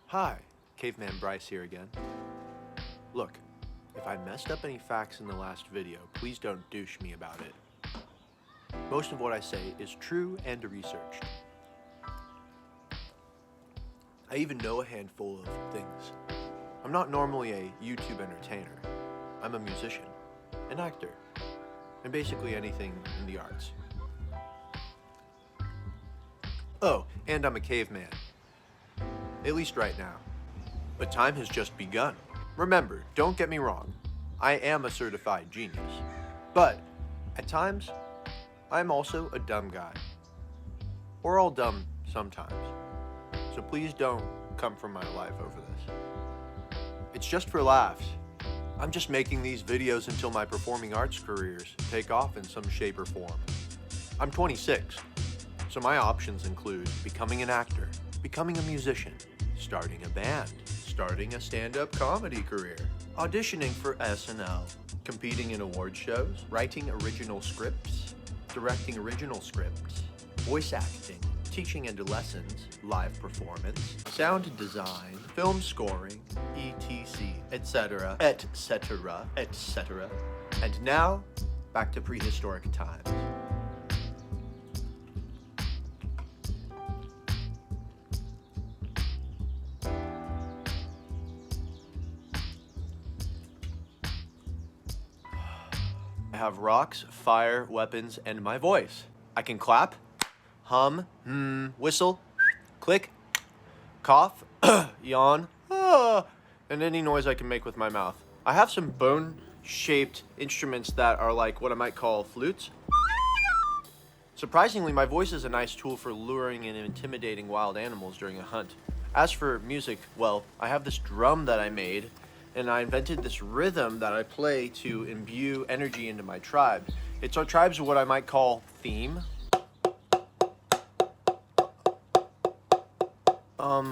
Hi, Caveman Bryce here again. Look, if I messed up any facts in the last video, please don't douche me about it. Most of what I say is true and researched. I even know a handful of things. I'm not normally a YouTube entertainer. I'm a musician, an actor, and basically anything in the arts. Oh, and I'm a caveman. At least right now. But time has just begun. Remember, don't get me wrong, I am a certified genius. But, at times, I'm also a dumb guy. We're all dumb sometimes. So please don't come for my life over this. It's just for laughs. I'm just making these videos until my performing arts careers take off in some shape or form. I'm 26, so my options include becoming an actor, becoming a musician, starting a band, starting a stand-up comedy career, auditioning for SNL, competing in award shows, writing original scripts, directing original scripts, voice acting, teaching and lessons, live performance, sound design, film scoring, etc., etc., etc., etc. And now, back to prehistoric times. I have rocks, fire, weapons, and my voice. I can clap, hum, whistle, click, cough, yawn, and any noise I can make with my mouth. I have some bone-shaped instruments that are like what I might call flutes. Surprisingly, my voice is a nice tool for luring and intimidating wild animals during a hunt. As for music, well, I have this drum that I made, and I invented this rhythm that I play to imbue energy into my tribe. It's our tribe's what I might call theme.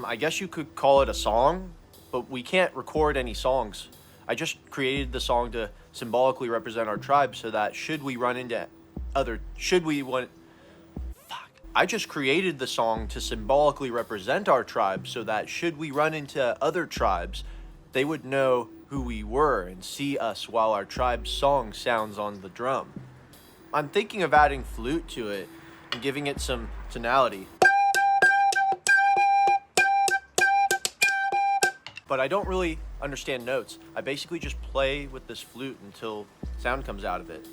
I guess you could call it a song, but we can't record any songs. I just created the song to symbolically represent our tribe so that I just created the song to symbolically represent our tribe so that should we run into other tribes, they would know who we were and see us while our tribe's song sounds on the drum. I'm thinking of adding flute to it and giving it some tonality. But I don't really understand notes. I basically just play with this flute until sound comes out of it.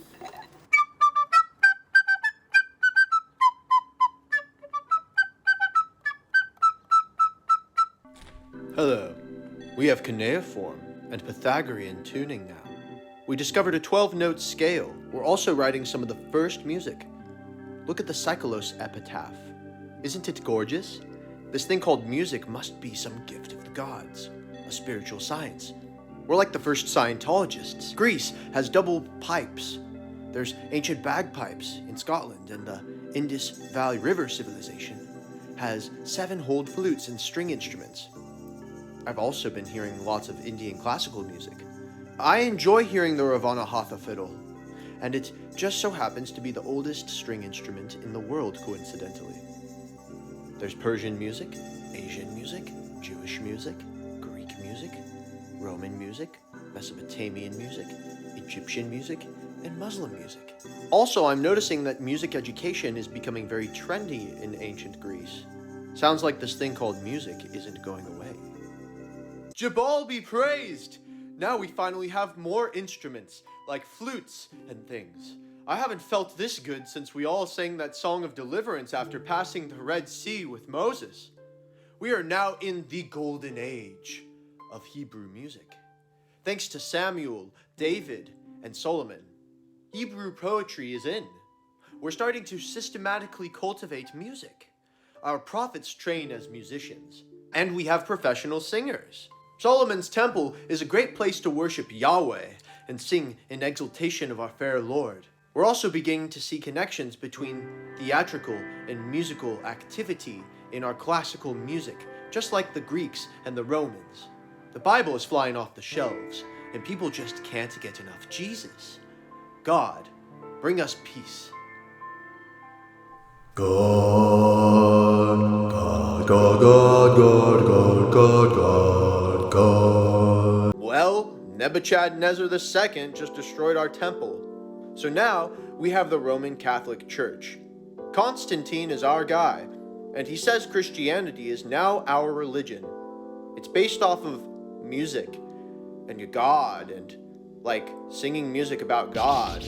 Hello. We have cuneiform and Pythagorean tuning now. We discovered a 12-note scale. We're also writing some of the first music. Look at the Psycholos epitaph. Isn't it gorgeous? This thing called music must be some gift of the gods, a spiritual science. We're like the first Scientologists. Greece has double pipes. There's ancient bagpipes in Scotland, and the Indus Valley River civilization has 7-holed flutes and string instruments. I've also been hearing lots of Indian classical music. I enjoy hearing the Ravana Hatha fiddle, and it just so happens to be the oldest string instrument in the world, coincidentally. There's Persian music, Asian music, Jewish music, Greek music, Roman music, Mesopotamian music, Egyptian music, and Muslim music. Also, I'm noticing that music education is becoming very trendy in ancient Greece. Sounds like this thing called music isn't going away. Jabal be praised! Now we finally have more instruments, like flutes and things. I haven't felt this good since we all sang that song of deliverance after passing the Red Sea with Moses. We are now in the golden age of Hebrew music. Thanks to Samuel, David, and Solomon, Hebrew poetry is in. We're starting to systematically cultivate music. Our prophets train as musicians, and we have professional singers. Solomon's temple is a great place to worship Yahweh and sing in exaltation of our fair Lord. We're also beginning to see connections between theatrical and musical activity in our classical music, just like the Greeks and the Romans. The Bible is flying off the shelves, and people just can't get enough Jesus. God, bring us peace. God, God, God, God, God, God, God, God. Nebuchadnezzar II just destroyed our temple. So now we have the Roman Catholic Church. Constantine is our guy, and he says Christianity is now our religion. It's based off of music and God and like singing music about God.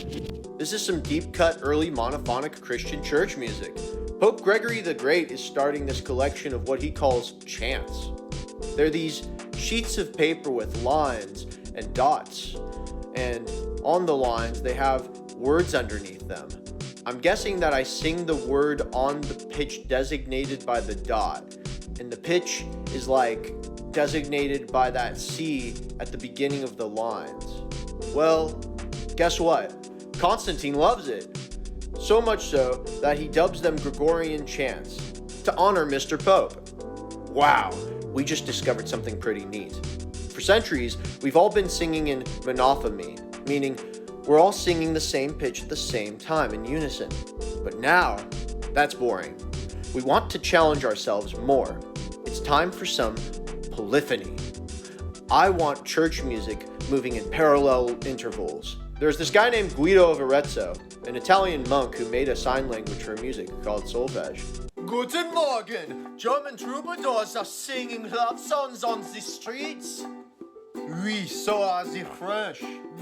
This is some deep-cut early monophonic Christian church music. Pope Gregory the Great is starting this collection of what he calls chants. They're these sheets of paper with lines and dots, and on the lines they have words underneath them. I'm guessing that I sing the word on the pitch designated by the dot, and the pitch is like designated by that C at the beginning of the lines. Well, guess what? Constantine loves it. So much so that he dubs them Gregorian chants to honor Mr. Pope. Wow, we just discovered something pretty neat. For centuries, we've all been singing in monophony, meaning we're all singing the same pitch at the same time in unison. But now, that's boring. We want to challenge ourselves more. It's time for some polyphony. I want church music moving in parallel intervals. There's this guy named Guido of Arezzo, an Italian monk who made a sign language for music called solfege. Guten Morgen! German troubadours are singing love songs on the streets. Oui, so are the French.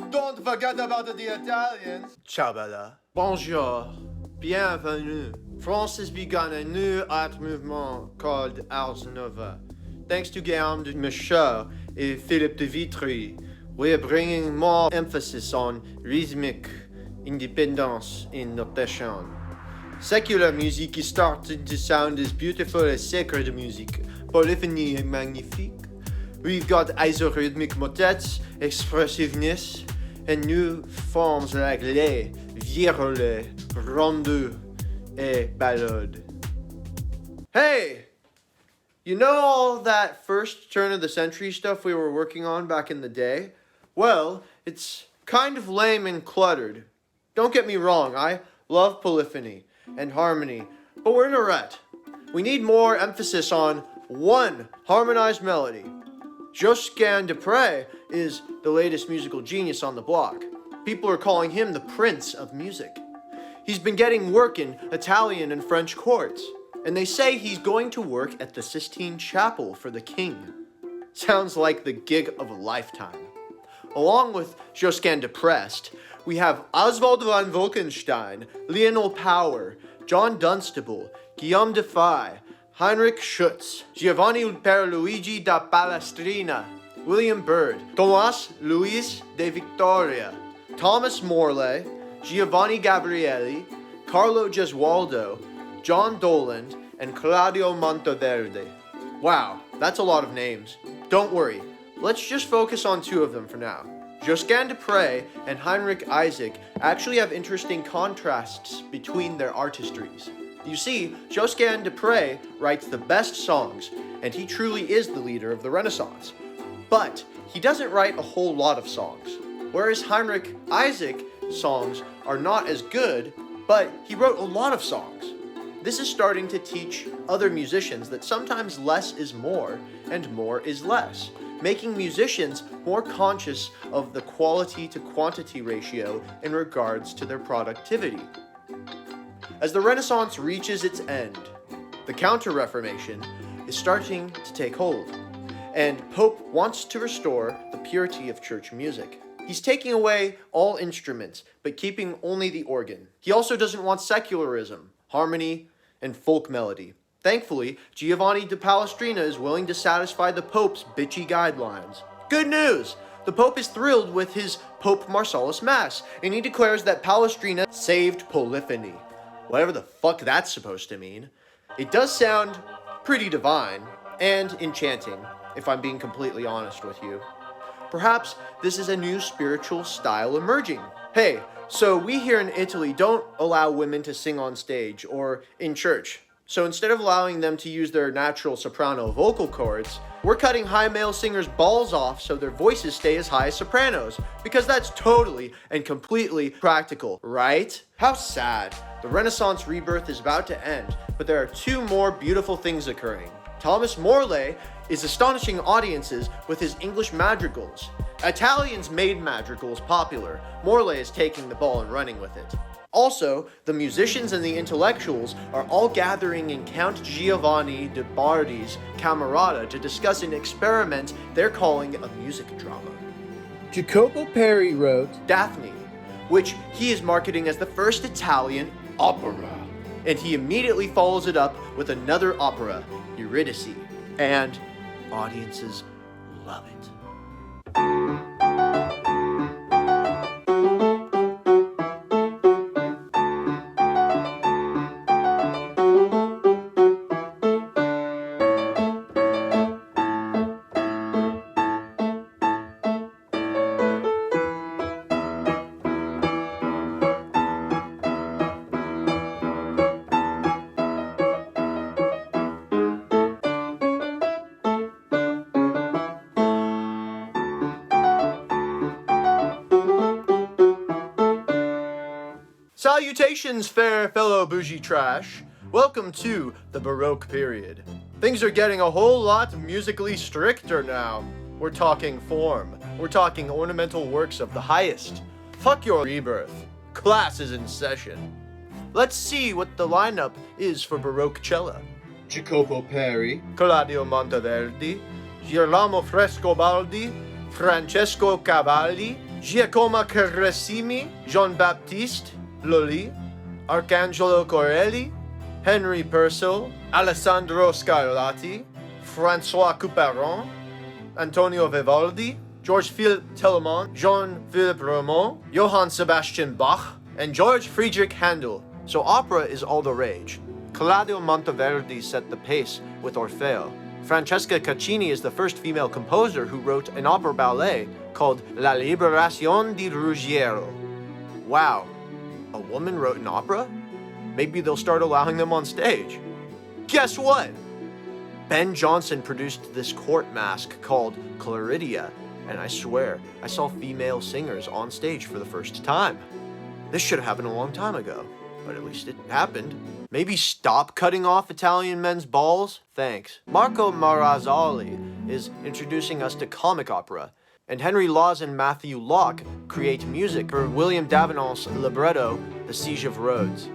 Don't forget about the Italians. Ciao, Bella. Bonjour. Bienvenue. France has begun a new art movement called Ars Nova. Thanks to Guillaume de Michaud and Philippe de Vitry, we're bringing more emphasis on rhythmic independence in notation. Secular music is starting to sound as beautiful as sacred music. Polyphony est magnifique. We've got isorhythmic motets, expressiveness, and new forms like les, violet, rondeau, et ballade. Hey! You know all that first turn of the century stuff we were working on back in the day? Well, it's kind of lame and cluttered. Don't get me wrong, I love polyphony and harmony, but we're in a rut. We need more emphasis on one harmonized melody. Josquin des Prez is the latest musical genius on the block. People are calling him the Prince of Music. He's been getting work in Italian and French courts, and they say he's going to work at the Sistine Chapel for the king. Sounds like the gig of a lifetime. Along with Josquin des Prez, we have Oswald von Wolkenstein, Lionel Power, John Dunstable, Guillaume Defy, Heinrich Schütz, Giovanni Pierluigi da Palestrina, William Byrd, Tomás Luis de Victoria, Thomas Morley, Giovanni Gabrieli, Carlo Gesualdo, John Doland, and Claudio Monteverde. Wow, that's a lot of names. Don't worry, let's just focus on two of them for now. Josquin des Prez and Heinrich Isaac actually have interesting contrasts between their artistries. You see, Josquin des Prez writes the best songs, and he truly is the leader of the Renaissance. But he doesn't write a whole lot of songs. Whereas Heinrich Isaac's songs are not as good, but he wrote a lot of songs. This is starting to teach other musicians that sometimes less is more and more is less, making musicians more conscious of the quality to quantity ratio in regards to their productivity. As the Renaissance reaches its end, the Counter-Reformation is starting to take hold, and Pope wants to restore the purity of church music. He's taking away all instruments, but keeping only the organ. He also doesn't want secularism, harmony, and folk melody. Thankfully, Giovanni da Palestrina is willing to satisfy the Pope's bitchy guidelines. Good news! The Pope is thrilled with his Pope Marcellus Mass, and he declares that Palestrina saved polyphony. Whatever the fuck that's supposed to mean. It does sound pretty divine and enchanting, if I'm being completely honest with you. Perhaps this is a new spiritual style emerging. Hey, so we here in Italy don't allow women to sing on stage or in church. So instead of allowing them to use their natural soprano vocal cords, we're cutting high male singers' balls off so their voices stay as high as sopranos, because that's totally and completely practical, right? How sad. The Renaissance rebirth is about to end, but there are two more beautiful things occurring. Thomas Morley is astonishing audiences with his English madrigals, Italians made madrigals popular. Morley is taking the ball and running with it. Also, the musicians and the intellectuals are all gathering in Count Giovanni de Bardi's Camerata to discuss an experiment they're calling a music drama. Jacopo Peri wrote Daphne, which he is marketing as the first Italian opera. And he immediately follows it up with another opera, Eurydice. And audiences love it. Salutations, fair fellow bougie trash. Welcome to the Baroque period. Things are getting a whole lot musically stricter now. We're talking form. We're talking ornamental works of the highest. Fuck your rebirth. Class is in session. Let's see what the lineup is for Baroque cella. Jacopo Peri, Claudio Monteverdi, Girolamo Frescobaldi, Francesco Cavalli, Giacomo Carissimi, Jean-Baptiste Lully, Arcangelo Corelli, Henry Purcell, Alessandro Scarlatti, François Couperin, Antonio Vivaldi, Georges-Philippe Telemann, Jean-Philippe Rameau, Johann Sebastian Bach, and George Friedrich Handel. So opera is all the rage. Claudio Monteverdi set the pace with Orfeo. Francesca Caccini is the first female composer who wrote an opera ballet called La Liberazione di Ruggiero. Wow. A woman wrote an opera? Maybe they'll start allowing them on stage. Guess what? Ben Jonson produced this court masque called Claridia, and I swear, I saw female singers on stage for the first time. This should have happened a long time ago, but at least it happened. Maybe stop cutting off Italian men's balls? Thanks. Marco Marazzoli is introducing us to comic opera, and Henry Laws and Matthew Locke create music for William Davenant's libretto, The Siege of Rhodes.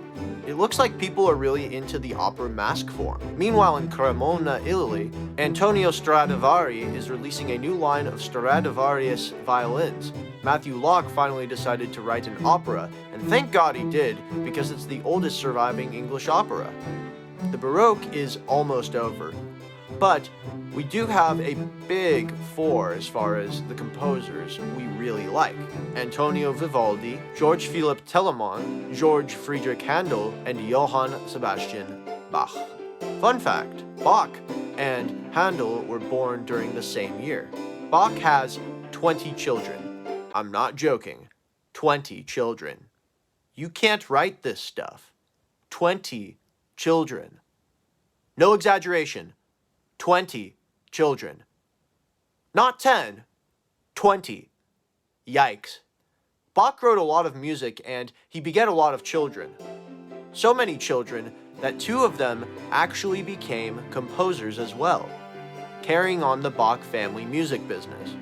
It looks like people are really into the opera masque form. Meanwhile, in Cremona, Italy, Antonio Stradivari is releasing a new line of Stradivarius violins. Matthew Locke finally decided to write an opera, and thank God he did, because it's the oldest surviving English opera. The Baroque is almost over, but we do have a big four as far as the composers we really like. Antonio Vivaldi, George Philipp Telemann, George Friedrich Handel, and Johann Sebastian Bach. Fun fact, Bach and Handel were born during the same year. Bach has 20 children. I'm not joking. 20 children. You can't write this stuff. 20 children. No exaggeration. 20 children. Not 10. 20. Yikes. Bach wrote a lot of music and he begat a lot of children. So many children that 2 of them actually became composers as well, carrying on the Bach family music business.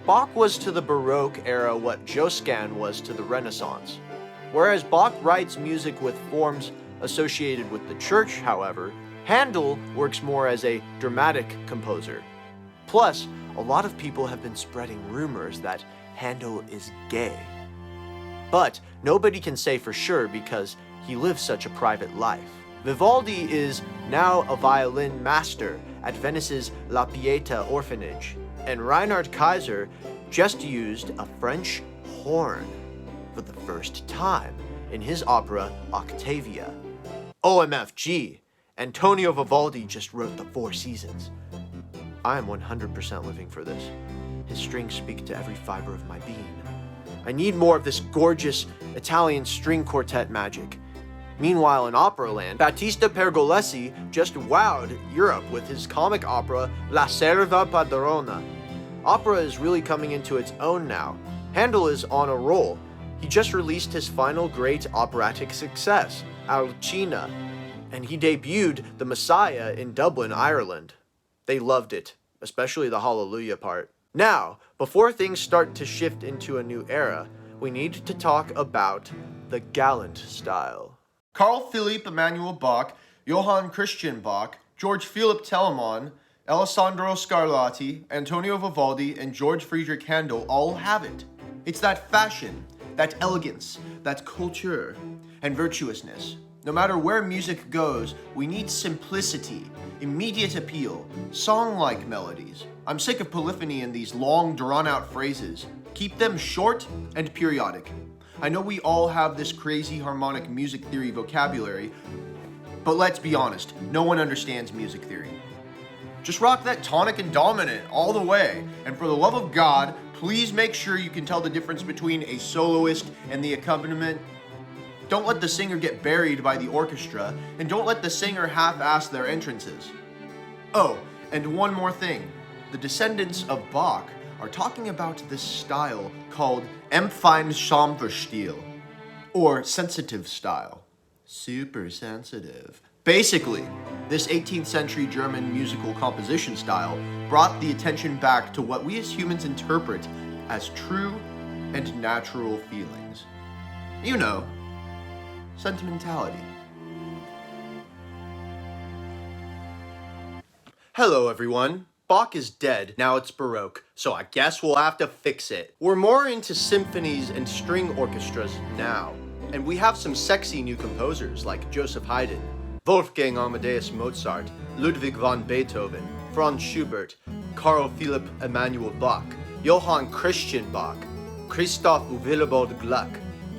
Bach was to the Baroque era what Josquin was to the Renaissance. Whereas Bach writes music with forms associated with the church, however, Handel works more as a dramatic composer. Plus, a lot of people have been spreading rumors that Handel is gay. But nobody can say for sure because he lives such a private life. Vivaldi is now a violin master at Venice's La Pieta orphanage, and Reinhard Kaiser just used a French horn for the first time in his opera Octavia. OMFG, Antonio Vivaldi just wrote the 4 Seasons. I am 100% living for this. His strings speak to every fiber of my being. I need more of this gorgeous Italian string quartet magic. Meanwhile, in Operaland, Battista Pergolesi just wowed Europe with his comic opera La Serva Padrona. Opera is really coming into its own now. Handel is on a roll. He just released his final great operatic success, Alcina, and he debuted The Messiah in Dublin, Ireland. They loved it, especially the Hallelujah part. Now, before things start to shift into a new era, we need to talk about the gallant style. Carl Philipp Emanuel Bach, Johann Christian Bach, George Philipp Telemann, Alessandro Scarlatti, Antonio Vivaldi, and George Friedrich Handel all have it. It's that fashion, that elegance, that culture, and virtuousness. No matter where music goes, we need simplicity, immediate appeal, song-like melodies. I'm sick of polyphony in these long, drawn-out phrases. Keep them short and periodic. I know we all have this crazy harmonic music theory vocabulary, but let's be honest, no one understands music theory. Just rock that tonic and dominant all the way, and for the love of God, please make sure you can tell the difference between a soloist and the accompaniment. Don't let the singer get buried by the orchestra, and don't let the singer half-ass their entrances. Oh, and one more thing. The descendants of Bach are talking about this style called Empfindsamverstil, or sensitive style. Super sensitive. Basically, this 18th century German musical composition style brought the attention back to what we as humans interpret as true and natural feelings. You know, sentimentality. Hello everyone. Bach is dead, now it's Baroque, so I guess we'll have to fix it. We're more into symphonies and string orchestras now, and we have some sexy new composers like Joseph Haydn, Wolfgang Amadeus Mozart, Ludwig van Beethoven, Franz Schubert, Carl Philipp Emanuel Bach, Johann Christian Bach, Christoph Willibald Gluck,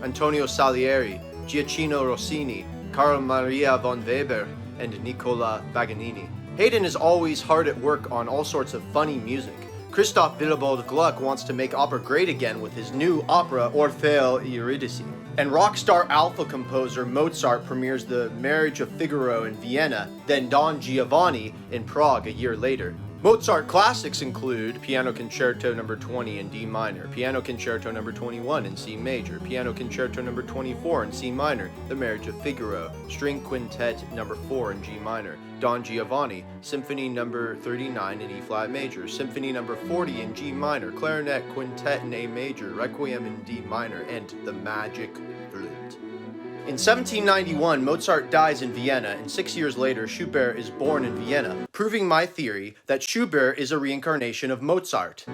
Antonio Salieri, Giacchino Rossini, Carl Maria von Weber, and Nicola Paganini. Haydn is always hard at work on all sorts of funny music. Christoph Willibald Gluck wants to make opera great again with his new opera Orfeo Eurydice. And rock star alpha composer Mozart premieres The Marriage of Figaro in Vienna, then Don Giovanni in Prague a year later. Mozart classics include Piano Concerto No. 20 in D minor, Piano Concerto No. 21 in C major, Piano Concerto No. 24 in C minor, The Marriage of Figaro, String Quintet No. 4 in G minor, Don Giovanni, Symphony No. 39 in E flat major, Symphony No. 40 in G minor, Clarinet Quintet in A major, Requiem in D minor, and The Magic Flute. In 1791, Mozart dies in Vienna, and 6 years later, Schubert is born in Vienna, proving my theory that Schubert is a reincarnation of Mozart.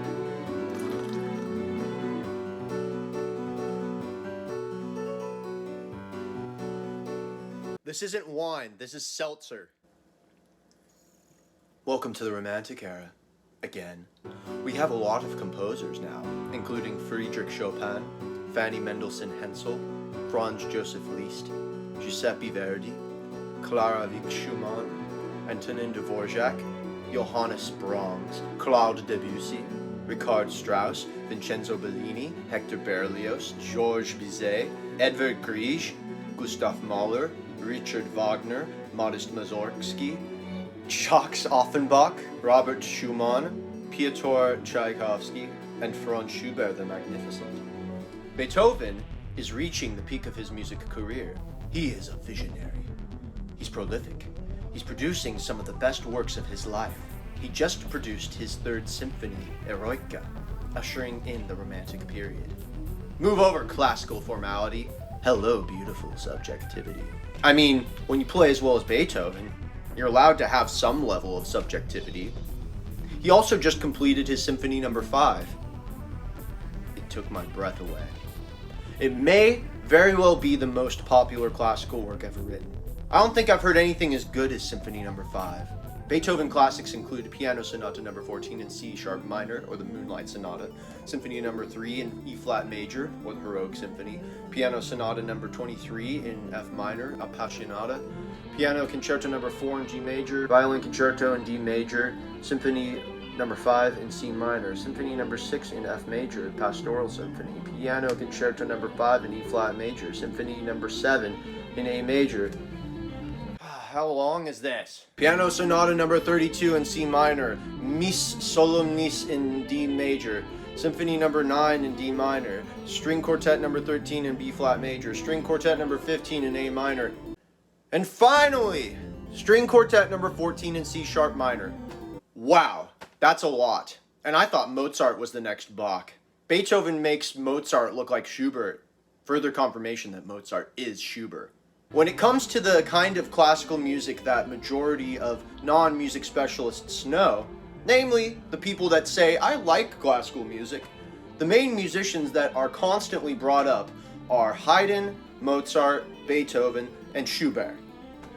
This isn't wine, this is seltzer. Welcome to the Romantic era. Again. We have a lot of composers now, including Friedrich Chopin, Fanny Mendelssohn Hensel, Franz Joseph Liszt, Giuseppe Verdi, Clara Wieck Schumann, Antonin Dvorak, Johannes Brahms, Claude Debussy, Richard Strauss, Vincenzo Bellini, Hector Berlioz, Georges Bizet, Edvard Grieg, Gustav Mahler, Richard Wagner, Modest Mussorgsky, Jacques Offenbach, Robert Schumann, Piotr Tchaikovsky, and Franz Schubert the Magnificent. Beethoven is reaching the peak of his music career. He is a visionary. He's prolific. He's producing some of the best works of his life. He just produced his third symphony, Eroica, ushering in the Romantic period. Move over, classical formality. Hello, beautiful subjectivity. I mean, when you play as well as Beethoven, you're allowed to have some level of subjectivity. He also just completed his Symphony No. 5. It took my breath away. It may very well be the most popular classical work ever written. I don't think I've heard anything as good as Symphony No. 5. Beethoven classics include Piano Sonata No. 14 in C sharp minor, or the Moonlight Sonata, Symphony No. 3 in E flat major, or the Heroic Symphony, Piano Sonata No. 23 in F minor, Appassionata, Piano Concerto No. 4 in G major, Violin Concerto in D major, Symphony No. 5 in C minor, Symphony No. 6 in F major, Pastoral Symphony, Piano Concerto No. 5 in E flat major, Symphony No. 7 in A major. How long is this? Piano Sonata No. 32 in C minor, Mis Solemnis in D major, Symphony No. 9 in D minor, String Quartet No. 13 in B flat major, String Quartet No. 15 in A minor, and finally, String Quartet No. 14 in C sharp minor. Wow, that's a lot. And I thought Mozart was the next Bach. Beethoven makes Mozart look like Schubert. Further confirmation that Mozart is Schubert. When it comes to the kind of classical music that majority of non-music specialists know, namely the people that say, I like classical music, the main musicians that are constantly brought up are Haydn, Mozart, Beethoven, and Schubert.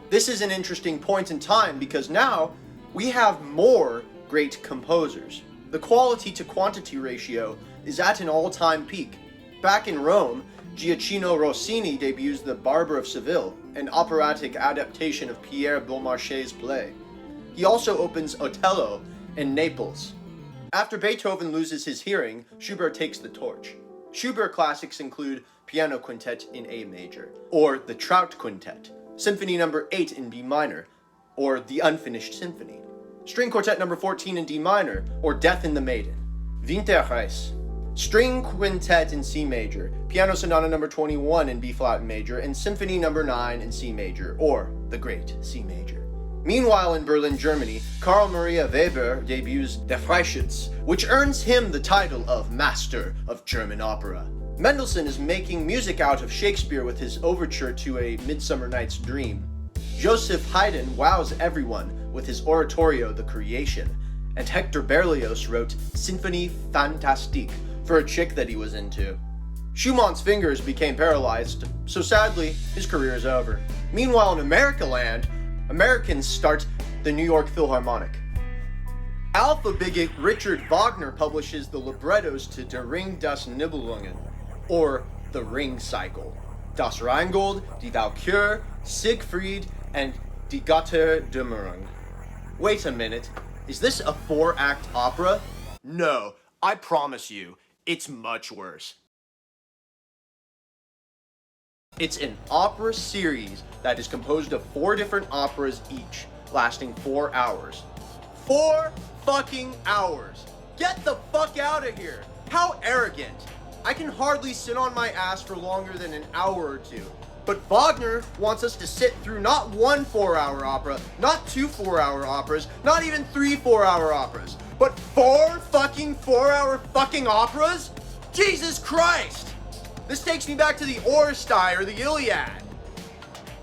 This is an interesting point in time because now we have more great composers. The quality to quantity ratio is at an all-time peak. Back in Rome, Gioacchino Rossini debuts The Barber of Seville, an operatic adaptation of Pierre Beaumarchais' play. He also opens Otello in Naples. After Beethoven loses his hearing, Schubert takes the torch. Schubert classics include Piano Quintet in A major, or the Trout Quintet, Symphony No. 8 in B minor, or the Unfinished Symphony, String Quartet No. 14 in D minor, or Death in the Maiden, Winterreise, String Quintet in C major, Piano Sonata No. 21 in B flat major, and Symphony No. 9 in C major, or the Great C major. Meanwhile, in Berlin, Germany, Karl Maria Weber debuts Der Freischütz, which earns him the title of Master of German Opera. Mendelssohn is making music out of Shakespeare with his overture to A Midsummer Night's Dream. Joseph Haydn wows everyone with his oratorio The Creation, and Hector Berlioz wrote Symphonie Fantastique for a chick that he was into. Schumann's fingers became paralyzed, so sadly, his career is over. Meanwhile, in America-land, Americans start the New York Philharmonic. Alpha bigot Richard Wagner publishes the librettos to Der Ring des Nibelungen, or the Ring Cycle, Das Rheingold, Die Walküre, Siegfried, and Die Götterdämmerung. Wait a minute, is this a 4-act opera? No, I promise you, it's much worse. It's an opera series that is composed of 4 different operas each, lasting 4 hours. 4 fucking hours! Get the fuck out of here! How arrogant! I can hardly sit on my ass for longer than an hour or 2. But Wagner wants us to sit through not 1 4-hour opera, not 2 4-hour operas, not even 3 4-hour operas, but 4 fucking 4-hour fucking operas? Jesus Christ! This takes me back to the Oresteia or the Iliad.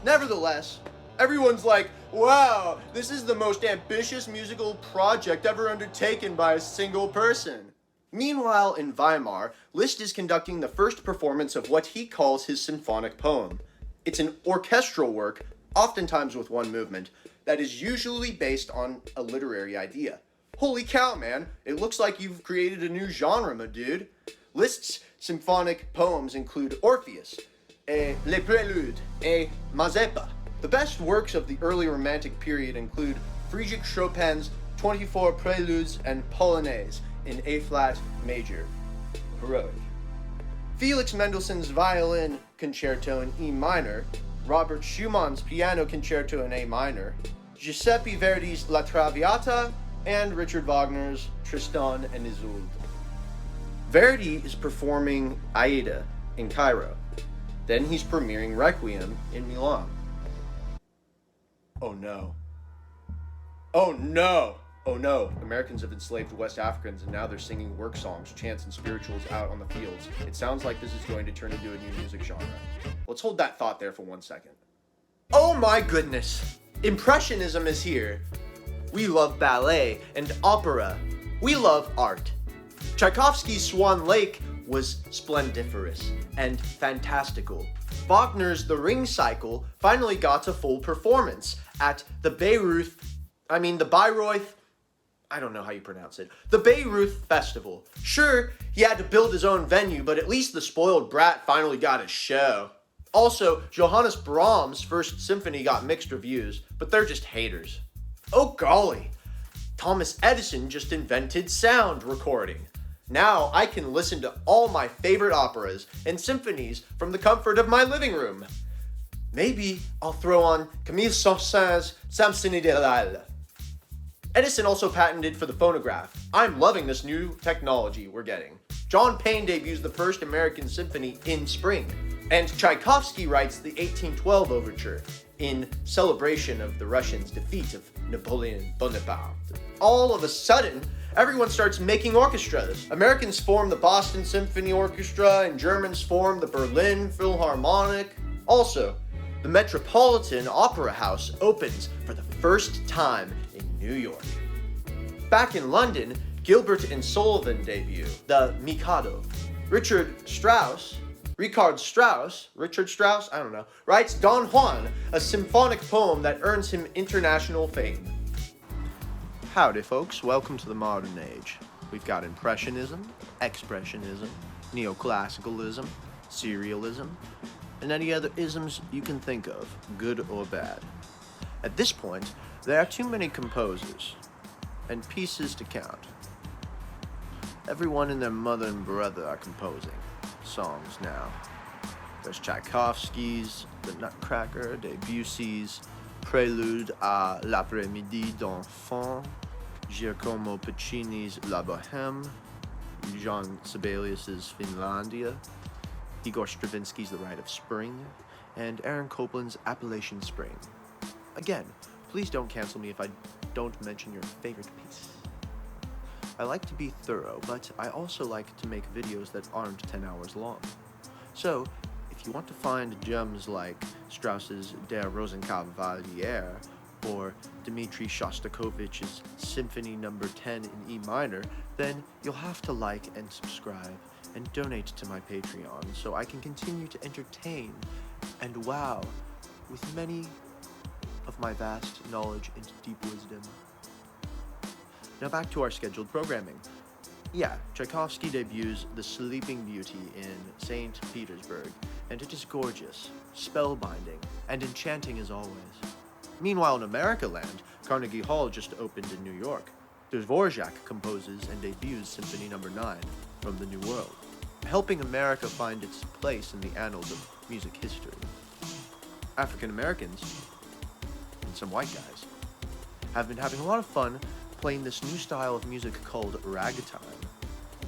Nevertheless, everyone's like, wow, this is the most ambitious musical project ever undertaken by a single person. Meanwhile, in Weimar, Liszt is conducting the first performance of what he calls his symphonic poem. It's an orchestral work, oftentimes with 1 movement, that is usually based on a literary idea. Holy cow, man, it looks like you've created a new genre, my dude. Liszt's symphonic poems include Orpheus, Les Préludes, et Mazeppa. The best works of the early Romantic period include Friedrich Chopin's 24 Preludes and Polonaises in A-flat major. Heroic. Felix Mendelssohn's Violin Concerto in E minor, Robert Schumann's Piano Concerto in A minor, Giuseppe Verdi's La Traviata, and Richard Wagner's Tristan and Isolde. Verdi is performing Aida in Cairo. Then he's premiering Requiem in Milan. Oh no. Oh no! Oh no, Americans have enslaved West Africans and now they're singing work songs, chants, and spirituals out on the fields. It sounds like this is going to turn into a new music genre. Let's hold that thought there for 1 second. Oh my goodness! Impressionism is here. We love ballet and opera. We love art. Tchaikovsky's Swan Lake was splendiferous and fantastical. Wagner's The Ring Cycle finally got a full performance at the Bayreuth I don't know how you pronounce it. The Bayreuth Festival. Sure, he had to build his own venue, but at least the spoiled brat finally got his show. Also, Johannes Brahms' First Symphony got mixed reviews, but they're just haters. Oh golly, Thomas Edison just invented sound recording. Now I can listen to all my favorite operas and symphonies from the comfort of my living room. Maybe I'll throw on Camille Saint-Saëns' Samson Idéal. Edison also patented for the phonograph. I'm loving this new technology we're getting. John Payne debuts the first American symphony in spring, and Tchaikovsky writes the 1812 overture in celebration of the Russians' defeat of Napoleon Bonaparte. All of a sudden, everyone starts making orchestras. Americans form the Boston Symphony Orchestra, and Germans form the Berlin Philharmonic. Also, the Metropolitan Opera House opens for the first time in New York. Back in London, Gilbert and Sullivan debut, the Mikado. Richard Strauss, writes Don Juan, a symphonic poem that earns him international fame. Howdy folks, welcome to the modern age. We've got Impressionism, Expressionism, Neoclassicalism, Serialism, and any other isms you can think of, good or bad. At this point, there are too many composers and pieces to count. Everyone and their mother and brother are composing songs now. There's Tchaikovsky's The Nutcracker, Debussy's Prélude à l'après-midi d'enfant, Giacomo Puccini's La Bohème, John Sibelius's Finlandia, Igor Stravinsky's The Rite of Spring, and Aaron Copland's Appalachian Spring. Again, please don't cancel me if I don't mention your favorite piece. I like to be thorough, but I also like to make videos that aren't 10 hours long. So, if you want to find gems like Strauss's Der Rosenkavalier or Dmitri Shostakovich's Symphony No. 10 in E minor, then you'll have to like and subscribe and donate to my Patreon so I can continue to entertain and wow with many of my vast knowledge and deep wisdom. Now back to our scheduled programming. Yeah, Tchaikovsky debuts The Sleeping Beauty in St. Petersburg, and it is gorgeous, spellbinding, and enchanting as always. Meanwhile in America land, Carnegie Hall just opened in New York. Dvorak composes and debuts Symphony No. 9 from the New World, helping America find its place in the annals of music history. African Americans, and some white guys, have been having a lot of fun playing this new style of music called ragtime,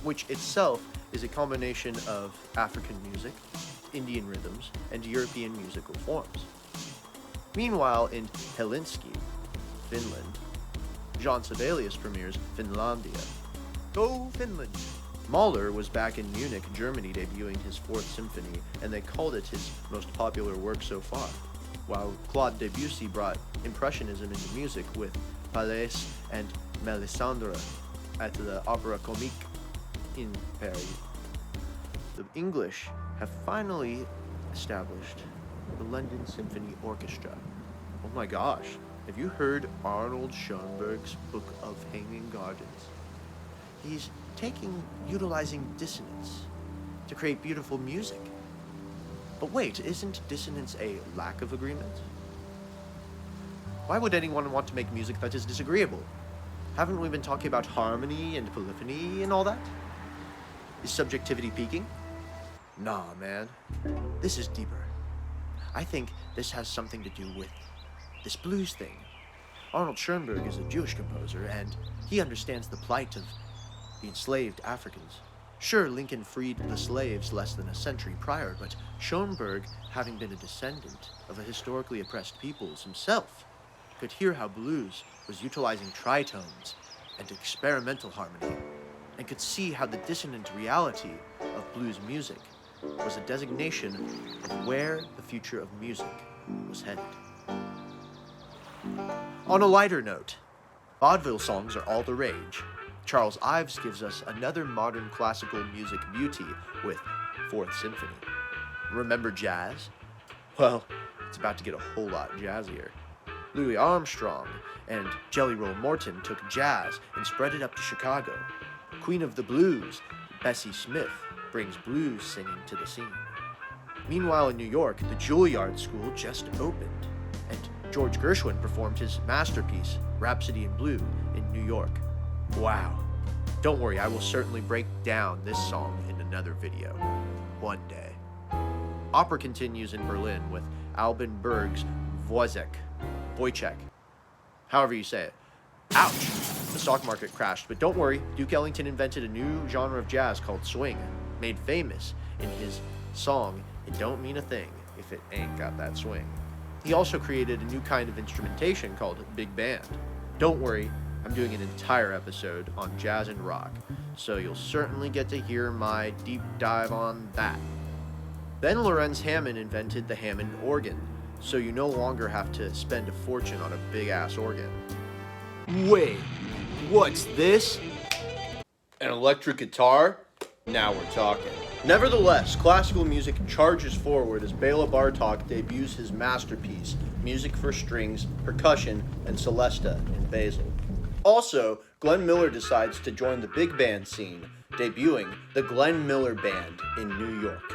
which itself is a combination of African music, Indian rhythms, and European musical forms. Meanwhile, in Helsinki, Finland, John Sibelius premieres Finlandia. Go Finland! Mahler was back in Munich, Germany, debuting his 4th Symphony, and they called it his most popular work so far, while Claude Debussy brought Impressionism into music with Palais and Melisandre at the Opéra Comique in Paris. The English have finally established the London Symphony Orchestra. Oh my gosh, have you heard Arnold Schoenberg's Book of Hanging Gardens? He's utilizing dissonance to create beautiful music. But wait, isn't dissonance a lack of agreement? Why would anyone want to make music that is disagreeable? Haven't we been talking about harmony and polyphony and all that? Is subjectivity peaking? Nah, man. This is deeper. I think this has something to do with this blues thing. Arnold Schoenberg is a Jewish composer, and he understands the plight of the enslaved Africans. Sure, Lincoln freed the slaves less than a century prior, but Schoenberg, having been a descendant of the historically oppressed peoples himself, could hear how blues was utilizing tritones and experimental harmony, and could see how the dissonant reality of blues music was a designation of where the future of music was headed. On a lighter note, vaudeville songs are all the rage. Charles Ives gives us another modern classical music beauty with 4th Symphony. Remember jazz? Well, it's about to get a whole lot jazzier. Louis Armstrong and Jelly Roll Morton took jazz and spread it up to Chicago. Queen of the Blues, Bessie Smith, brings blues singing to the scene. Meanwhile in New York, the Juilliard School just opened, and George Gershwin performed his masterpiece, Rhapsody in Blue, in New York. Wow. Don't worry, I will certainly break down this song in another video. One day. Opera continues in Berlin with Alban Berg's Wojciech. However you say it. Ouch! The stock market crashed, but don't worry, Duke Ellington invented a new genre of jazz called swing, made famous in his song, It Don't Mean a Thing If It Ain't Got That Swing. He also created a new kind of instrumentation called big band. Don't worry, I'm doing an entire episode on jazz and rock, so you'll certainly get to hear my deep dive on that. Then Lorenz Hammond invented the Hammond organ, so you no longer have to spend a fortune on a big-ass organ. Wait, what's this? An electric guitar? Now we're talking. Nevertheless, classical music charges forward as Bela Bartok debuts his masterpiece, Music for Strings, Percussion, and Celesta in Basel. Also, Glenn Miller decides to join the big band scene, debuting the Glenn Miller Band in New York.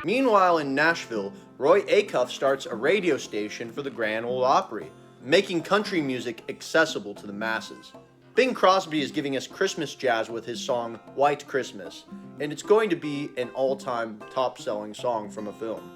Meanwhile, in Nashville, Roy Acuff starts a radio station for the Grand Ole Opry, making country music accessible to the masses. Bing Crosby is giving us Christmas jazz with his song White Christmas, and it's going to be an all-time top-selling song from a film.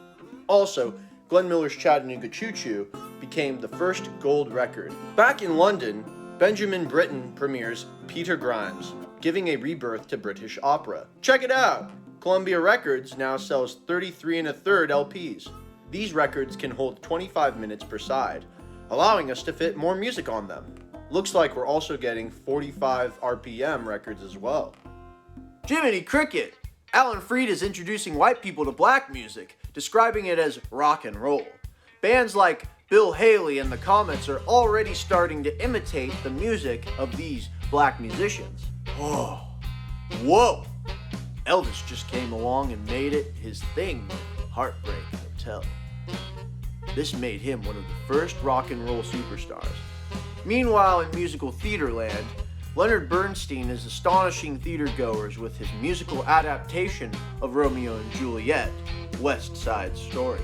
Also, Glenn Miller's Chattanooga Choo Choo became the first gold record. Back in London, Benjamin Britten premieres Peter Grimes, giving a rebirth to British opera. Check it out! Columbia Records now sells 33 1/3 LPs. These records can hold 25 minutes per side, allowing us to fit more music on them. Looks like we're also getting 45 RPM records as well. Jiminy Cricket! Alan Freed is introducing white people to black music, describing it as rock and roll. Bands like Bill Haley and the Comets are already starting to imitate the music of these black musicians. Oh, whoa! Elvis just came along and made it his thing with Heartbreak Hotel. This made him one of the first rock and roll superstars. Meanwhile, in musical theater land, Leonard Bernstein is astonishing theatergoers with his musical adaptation of Romeo and Juliet, West Side Story.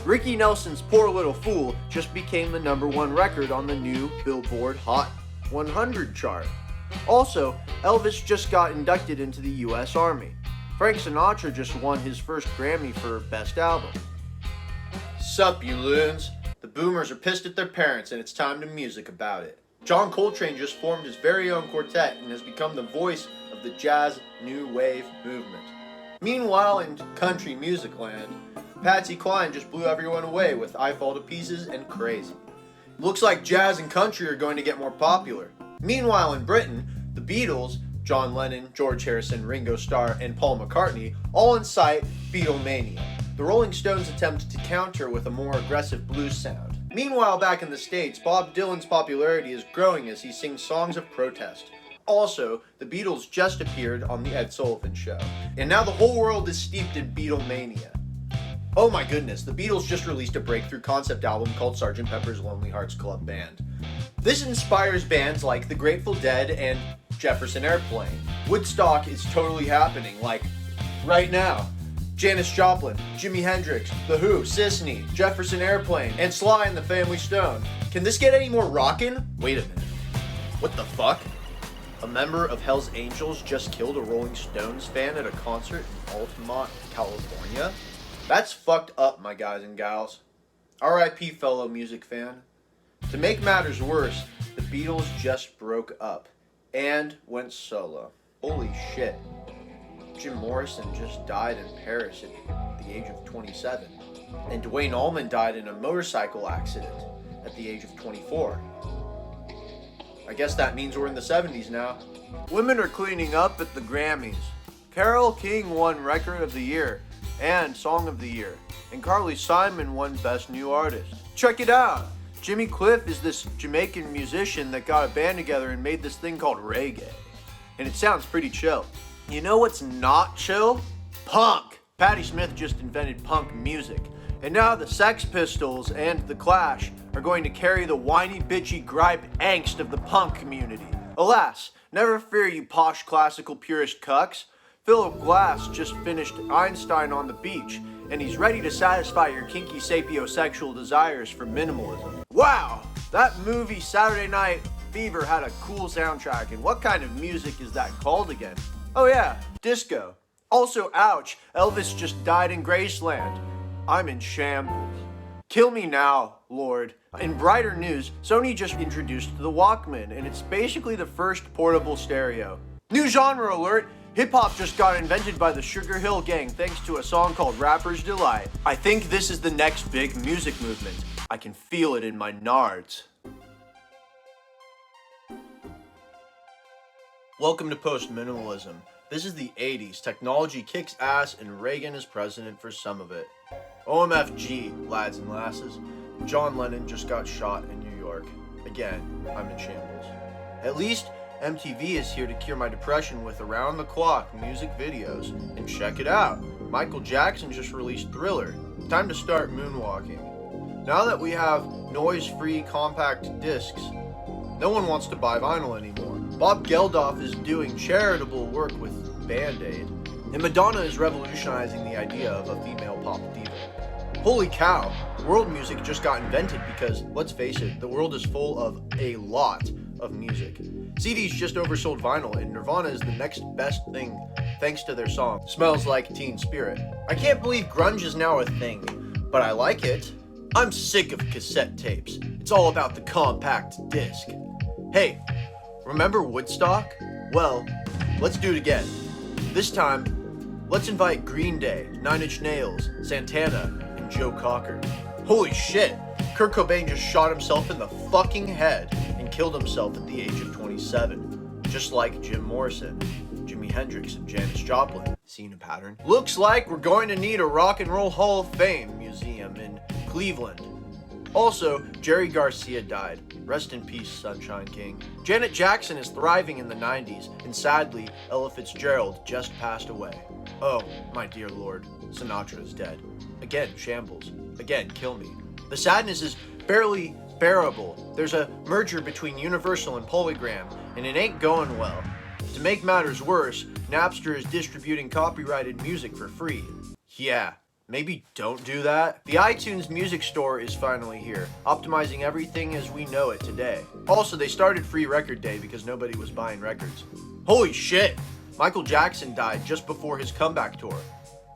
Ricky Nelson's Poor Little Fool just became the #1 record on the new Billboard Hot 100 chart. Also, Elvis just got inducted into the U.S. Army. Frank Sinatra just won his first Grammy for Best Album. Sup, you loons? The boomers are pissed at their parents and it's time to music about it. John Coltrane just formed his very own quartet and has become the voice of the jazz new wave movement. Meanwhile, in country music land, Patsy Cline just blew everyone away with I Fall to Pieces and Crazy. Looks like jazz and country are going to get more popular. Meanwhile, in Britain, the Beatles, John Lennon, George Harrison, Ringo Starr, and Paul McCartney all incite Beatlemania. The Rolling Stones attempt to counter with a more aggressive blues sound. Meanwhile, back in the States, Bob Dylan's popularity is growing as he sings songs of protest. Also, the Beatles just appeared on The Ed Sullivan Show, and now the whole world is steeped in Beatlemania. Oh my goodness, the Beatles just released a breakthrough concept album called Sgt. Pepper's Lonely Hearts Club Band. This inspires bands like The Grateful Dead and Jefferson Airplane. Woodstock is totally happening, like right now. Janis Joplin, Jimi Hendrix, The Who, Sisney, Jefferson Airplane, and Sly and the Family Stone. Can this get any more rockin'? Wait a minute. What the fuck? A member of Hell's Angels just killed a Rolling Stones fan at a concert in Altamont, California? That's fucked up, my guys and gals. R.I.P. fellow music fan. To make matters worse, the Beatles just broke up and went solo. Holy shit. Jim Morrison just died in Paris at the age of 27. And Duane Allman died in a motorcycle accident at the age of 24. I guess that means we're in the 70s now. Women are cleaning up at the Grammys. Carole King won Record of the Year and Song of the Year. And Carly Simon won Best New Artist. Check it out! Jimmy Cliff is this Jamaican musician that got a band together and made this thing called reggae. And it sounds pretty chill. You know what's not chill? Punk! Patti Smith just invented punk music. And now the Sex Pistols and The Clash are going to carry the whiny, bitchy, gripe angst of the punk community. Alas, never fear you posh classical purist cucks. Philip Glass just finished Einstein on the Beach, and he's ready to satisfy your kinky sapiosexual desires for minimalism. Wow! That movie Saturday Night Fever had a cool soundtrack, and what kind of music is that called again? Oh yeah, disco. Also, ouch, Elvis just died in Graceland. I'm in shambles. Kill me now, Lord. In brighter news, Sony just introduced the Walkman, and it's basically the first portable stereo. New genre alert! Hip-hop just got invented by the Sugar Hill Gang thanks to a song called Rapper's Delight. I think this is the next big music movement. I can feel it in my nards. Welcome to post-minimalism. This is the 80s. Technology kicks ass and Reagan is president for some of it. OMFG, lads and lasses. John Lennon just got shot in New York. Again, I'm in shambles. At least MTV is here to cure my depression with around-the-clock music videos. And check it out, Michael Jackson just released Thriller. Time to start moonwalking. Now that we have noise-free compact discs, no one wants to buy vinyl anymore. Bob Geldof is doing charitable work with Band-Aid. And Madonna is revolutionizing the idea of a female pop diva. Holy cow, world music just got invented because, let's face it, the world is full of a lot of music. CDs just oversold vinyl, and Nirvana is the next best thing thanks to their song, Smells Like Teen Spirit. I can't believe grunge is now a thing, but I like it. I'm sick of cassette tapes. It's all about the compact disc. Hey, remember Woodstock? Well, let's do it again. This time, let's invite Green Day, Nine Inch Nails, Santana, and Joe Cocker. Holy shit! Kurt Cobain just shot himself in the fucking head and killed himself at the age of 27. Just like Jim Morrison, Jimi Hendrix, and Janis Joplin. Seen a pattern? Looks like we're going to need a Rock and Roll Hall of Fame museum in Cleveland. Also, Jerry Garcia died. Rest in peace, Sunshine King. Janet Jackson is thriving in the 90s, and sadly, Ella Fitzgerald just passed away. Oh, my dear lord, Sinatra is dead. Again, shambles. Again, kill me. The sadness is barely bearable. There's a merger between Universal and Polygram, and it ain't going well. To make matters worse, Napster is distributing copyrighted music for free. Yeah. Maybe don't do that. The iTunes Music Store is finally here, optimizing everything as we know it today. Also, they started Free Record Day because nobody was buying records. Holy shit! Michael Jackson died just before his comeback tour.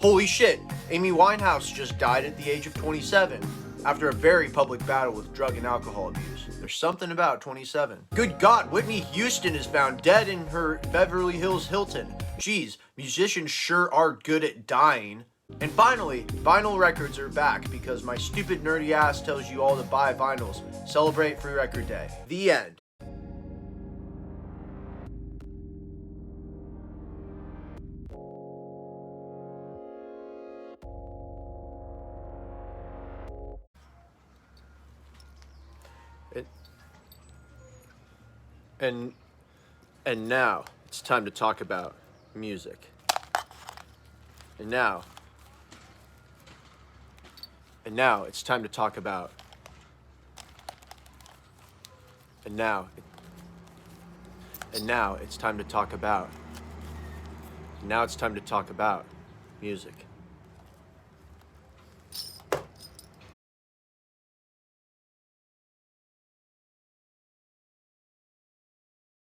Holy shit! Amy Winehouse just died at the age of 27 after a very public battle with drug and alcohol abuse. There's something about 27. Good God, Whitney Houston is found dead in her Beverly Hills Hilton. Geez, musicians sure are good at dying. And finally, vinyl records are back because my stupid nerdy ass tells you all to buy vinyls. Celebrate Free Record Day. The end. And now it's time to talk about music. And now it's time to talk about. And now it's time to talk about. Now it's time to talk about music.